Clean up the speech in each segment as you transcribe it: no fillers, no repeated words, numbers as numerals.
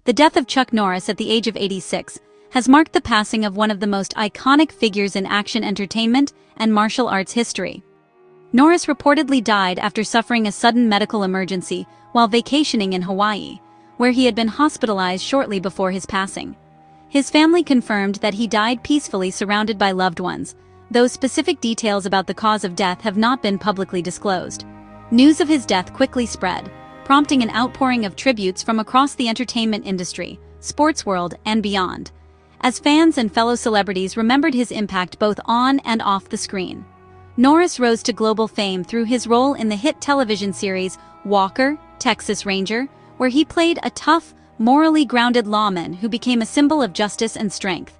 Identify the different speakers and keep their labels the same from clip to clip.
Speaker 1: The death of Chuck Norris at the age of 86 has marked the passing of one of the most iconic figures in action entertainment and martial arts history. Norris reportedly died after suffering a sudden medical emergency while vacationing in Hawaii, where he had been hospitalized shortly before his passing. His family confirmed that he died peacefully surrounded by loved ones, though specific details about the cause of death have not been publicly disclosed. News of his death quickly spread, prompting an outpouring of tributes from across the entertainment industry, sports world, and beyond, as fans and fellow celebrities remembered his impact both on and off the screen. Norris rose to global fame through his role in the hit television series Walker, Texas Ranger, where he played a tough, morally grounded lawman who became a symbol of justice and strength.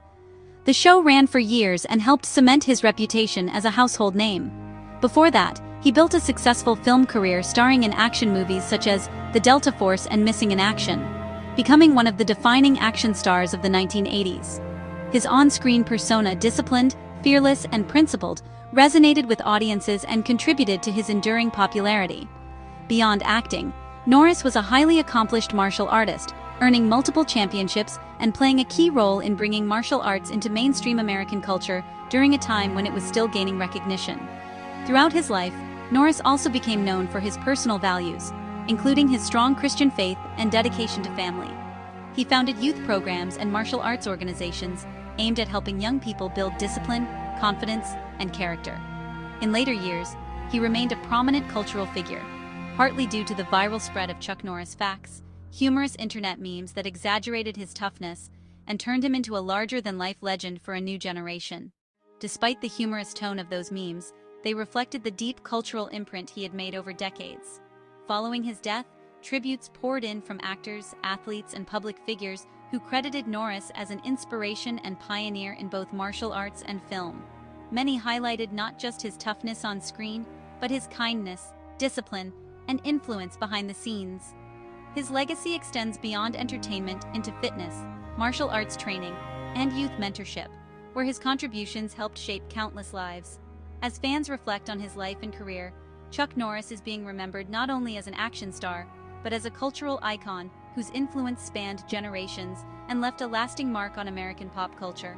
Speaker 1: The show ran for years and helped cement his reputation as a household name. Before that, he built a successful film career starring in action movies such as The Delta Force and Missing in Action, becoming one of the defining action stars of the 1980s. His on-screen persona, disciplined, fearless, and principled, resonated with audiences and contributed to his enduring popularity. Beyond acting, Norris was a highly accomplished martial artist, earning multiple championships and playing a key role in bringing martial arts into mainstream American culture during a time when it was still gaining recognition. Throughout his life, Norris also became known for his personal values, including his strong Christian faith and dedication to family. He founded youth programs and martial arts organizations aimed at helping young people build discipline, confidence, and character. In later years, he remained a prominent cultural figure, partly due to the viral spread of Chuck Norris facts, humorous internet memes that exaggerated his toughness and turned him into a larger-than-life legend for a new generation. Despite the humorous tone of those memes, they reflected the deep cultural imprint he had made over decades. Following his death, tributes poured in from actors, athletes, and public figures who credited Norris as an inspiration and pioneer in both martial arts and film. Many highlighted not just his toughness on screen, but his kindness, discipline, and influence behind the scenes. His legacy extends beyond entertainment into fitness, martial arts training, and youth mentorship, where his contributions helped shape countless lives. As fans reflect on his life and career, Chuck Norris is being remembered not only as an action star, but as a cultural icon whose influence spanned generations and left a lasting mark on American pop culture.